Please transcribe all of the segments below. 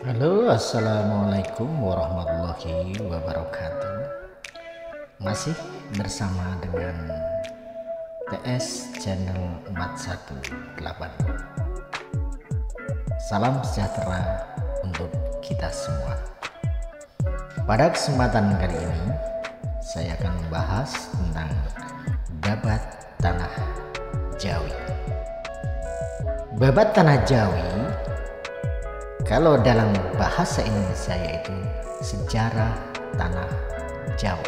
Halo, assalamualaikum warahmatullahi wabarakatuh. Masih bersama dengan TS Channel 418. Salam sejahtera untuk kita semua. Pada kesempatan kali ini, saya akan membahas tentang babat tanah Jawi. Babat tanah Jawi, kalau dalam bahasa Indonesia yaitu sejarah tanah Jawa.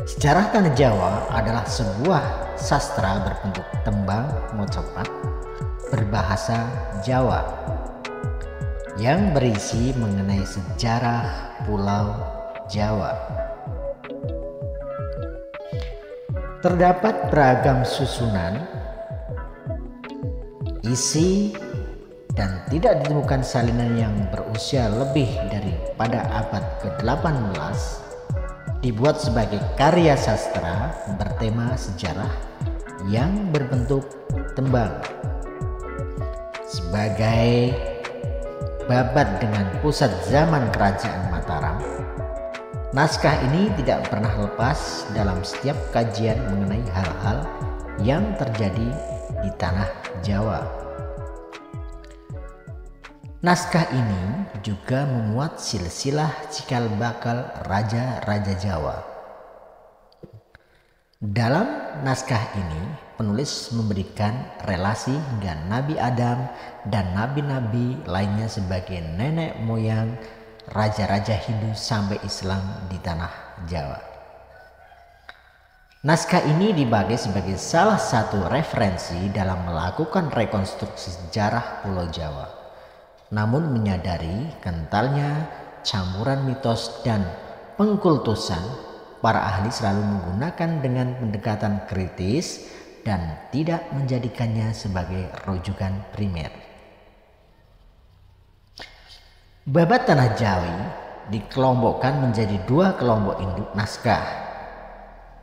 Sejarah tanah Jawa adalah sebuah sastra berbentuk tembang mocopat berbahasa Jawa yang berisi mengenai sejarah Pulau Jawa. Terdapat beragam susunan, isi, dan tidak ditemukan salinan yang berusia lebih daripada abad ke-18 dibuat sebagai karya sastra bertema sejarah yang berbentuk tembang. Sebagai babat dengan pusat zaman kerajaan Mataram, naskah ini tidak pernah lepas dalam setiap kajian mengenai hal-hal yang terjadi di tanah Jawa. Naskah ini juga memuat silsilah cikal bakal raja-raja Jawa. Dalam naskah ini, penulis memberikan relasi hingga Nabi Adam dan nabi-nabi lainnya sebagai nenek moyang raja-raja Hindu sampai Islam di tanah Jawa. Naskah ini dibagi sebagai salah satu referensi dalam melakukan rekonstruksi sejarah Pulau Jawa. Namun menyadari kentalnya campuran mitos dan pengkultusan, para ahli selalu menggunakan dengan pendekatan kritis dan tidak menjadikannya sebagai rujukan primer. Babat tanah Jawi dikelompokkan menjadi dua kelompok induk naskah.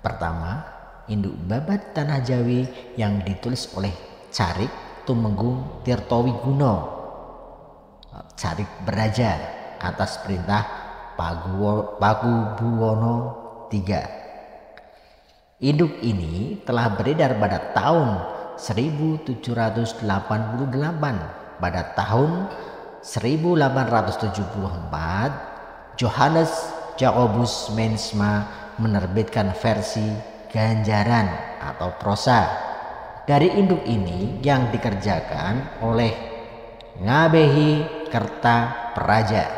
Pertama, induk babat tanah Jawi yang ditulis oleh Carik Tumenggung Tirtowiguno, Carik Beraja atas perintah Pakubuwono III. Induk ini telah beredar pada tahun 1788. Pada tahun 1874, Johannes Jacobus Mensma menerbitkan versi ganjaran atau prosa dari induk ini yang dikerjakan oleh Ngabehi Kertapraja.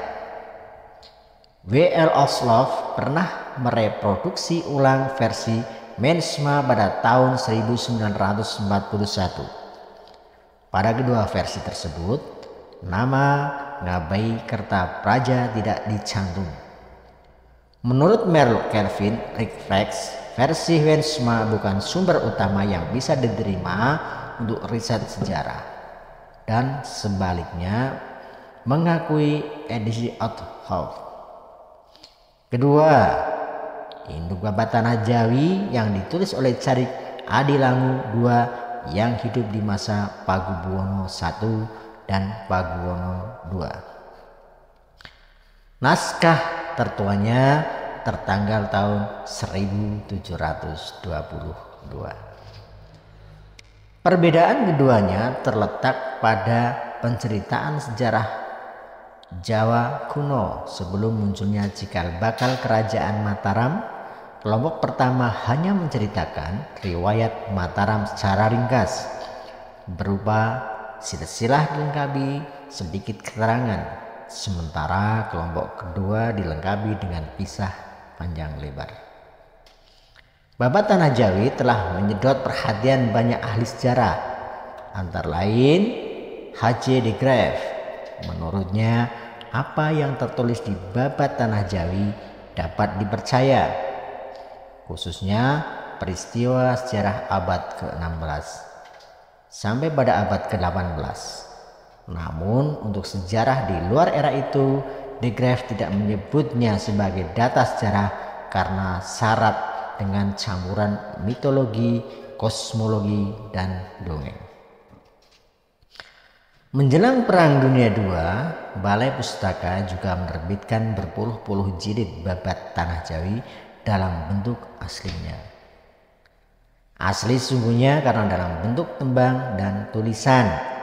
W.L. Oslof pernah mereproduksi ulang versi Mensma pada tahun 1941. Pada kedua versi tersebut, nama Ngabehi Kertapraja tidak dicantum. Menurut Merle Kelvin Ricks, versi Mensma bukan sumber utama yang bisa diterima untuk riset sejarah, dan sebaliknya mengakui edisi Outhouse. Kedua, induk babat tanah Jawi yang ditulis oleh Carik Adilangu II yang hidup di masa Pakubuwono I dan Pakubuwono II. Naskah tertuanya tertanggal tahun 1722. Perbedaan keduanya terletak pada penceritaan sejarah Jawa kuno. Sebelum munculnya cikal bakal kerajaan Mataram, kelompok pertama hanya menceritakan riwayat Mataram secara ringkas berupa silsilah dilengkapi sedikit keterangan, sementara kelompok kedua dilengkapi dengan kisah panjang lebar. Babat tanah Jawi telah menyedot perhatian banyak ahli sejarah, antara lain H.J. de Graaf. Menurutnya, apa yang tertulis di babat tanah Jawi dapat dipercaya, khususnya peristiwa sejarah abad ke-16 sampai pada abad ke-18. Namun untuk sejarah di luar era itu, de Graaf tidak menyebutnya sebagai data sejarah karena syarat dengan campuran mitologi, kosmologi, dan dongeng. Menjelang Perang Dunia II, Balai Pustaka juga menerbitkan berpuluh-puluh jilid babat Tanah Jawi dalam bentuk aslinya. Asli sungguhnya karena dalam bentuk tembang dan tulisan.